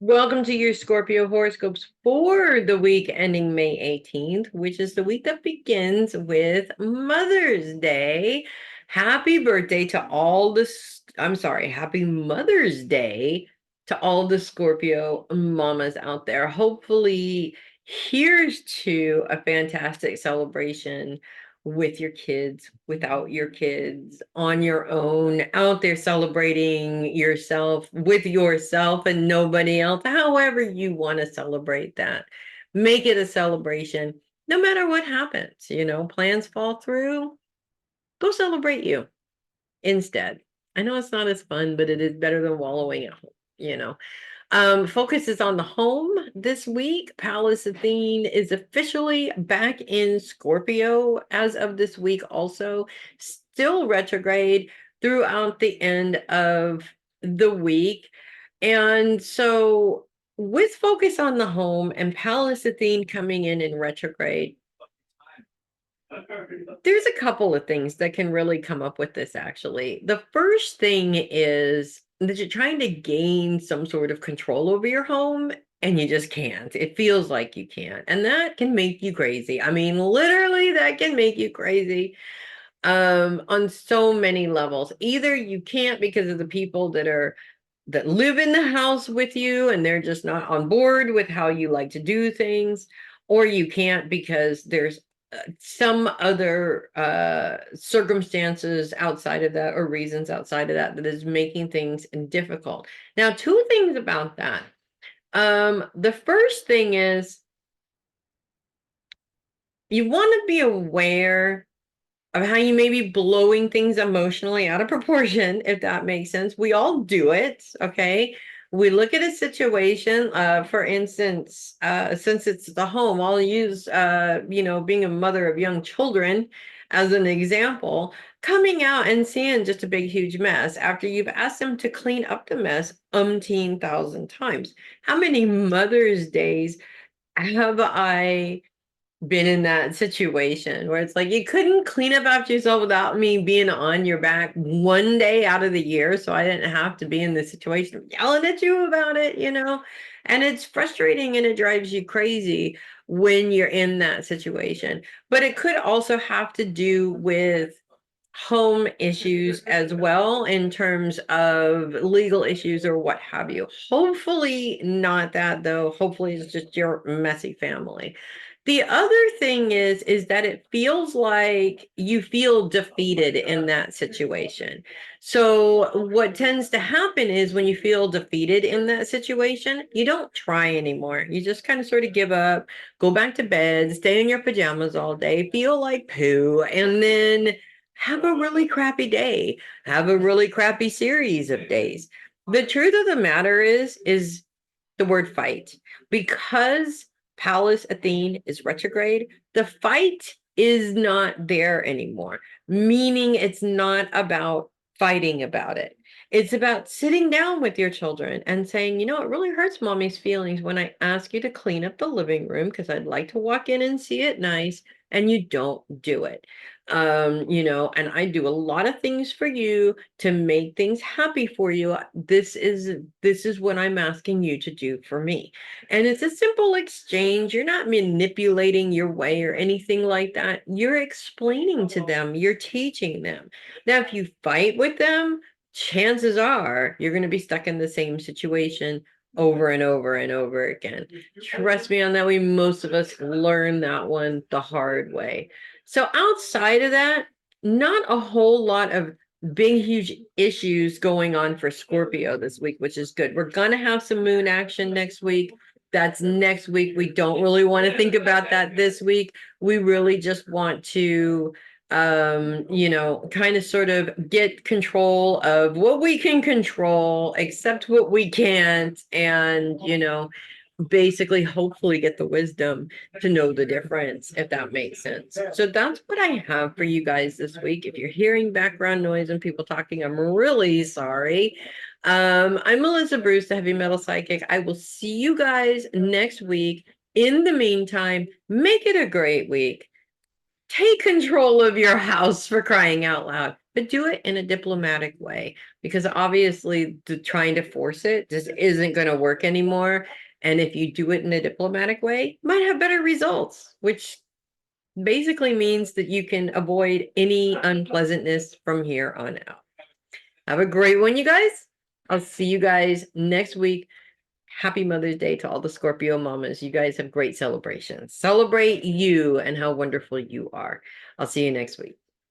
Welcome to your Scorpio horoscopes for the week ending May 18th, which is the week that begins with Mother's Day. Happy birthday to all the, I'm sorry, happy Mother's Day to all the Scorpio mamas out there. Hopefully, here's to a fantastic celebration with your kids, without your kids, on your own, out there celebrating yourself with yourself and nobody else, however you want to celebrate that. Make it a celebration, no matter what happens. Plans fall through, go celebrate you instead. I know it's not as fun, but it is better than wallowing at home. Focus is on the home this week. Pallas Athene is officially back in Scorpio as of this week, also still retrograde throughout the end of the week. And so, with focus on the home and Pallas Athene coming in retrograde, there's a couple of things that can really come up with this, actually. The first thing is that you're trying to gain some sort of control over your home and you just can't. It feels like you can't. And that can make you crazy. I mean, literally, that can make you crazy on so many levels. Either you can't because of the people that live in the house with you and they're just not on board with how you like to do things, or you can't because there's some other circumstances outside of that or reasons outside of that that is making things difficult. Now, two things about that. The first thing is you want to be aware of how you may be blowing things emotionally out of proportion, if that makes sense. We all do it, okay? We look at a situation, for instance, since it's the home, I'll use, being a mother of young children as an example, coming out and seeing just a big, huge mess after you've asked them to clean up the mess umpteen thousand times. How many Mother's Days have I been in that situation where it's like you couldn't clean up after yourself without me being on your back one day out of the year, so I didn't have to be in the situation of yelling at you about it. And it's frustrating and it drives you crazy when you're in that situation. But it could also have to do with home issues as well, in terms of legal issues or what have you. Hopefully not that, though. Hopefully it's just your messy family. The other thing is that it feels like you feel defeated in that situation. So what tends to happen is when you feel defeated in that situation, you don't try anymore. You just kind of sort of give up, go back to bed, stay in your pajamas all day, feel like poo, and then have a really crappy day, have a really crappy series of days. The truth of the matter is the word fight. Because Pallas Athene is retrograde, the fight is not there anymore, meaning it's not about fighting about it. It's about sitting down with your children and saying, it really hurts mommy's feelings when I ask you to clean up the living room because I'd like to walk in and see it nice, and you don't do it. And I do a lot of things for you to make things happy for you. This is what I'm asking you to do for me. And it's a simple exchange. You're not manipulating your way or anything like that. You're explaining to them, you're teaching them. Now, if you fight with them, chances are you're going to be stuck in the same situation over and over and over again. Trust me on that. Most of us learn that one the hard way. So outside of that, not a whole lot of big, huge issues going on for Scorpio this week, which is good. We're going to have some moon action next week. That's next week. We don't really want to think about that this week. We really just want to, kind of sort of get control of what we can control, accept what we can't, and, basically hopefully get the wisdom to know the difference, if that makes sense. So that's what I have for you guys this week. If you're hearing background noise and people talking, I'm really sorry. I'm Melissa Bruce, the heavy metal psychic. I will see you guys next week. In the meantime, make it a great week. take control of your house, for crying out loud, but do it in a diplomatic way, because obviously trying to force it just isn't going to work anymore. And if you do it in a diplomatic way, you might have better results, which basically means that you can avoid any unpleasantness from here on out. Have a great one, you guys. I'll see you guys next week. Happy Mother's Day to all the Scorpio mamas. You guys have great celebrations. Celebrate you and how wonderful you are. I'll see you next week.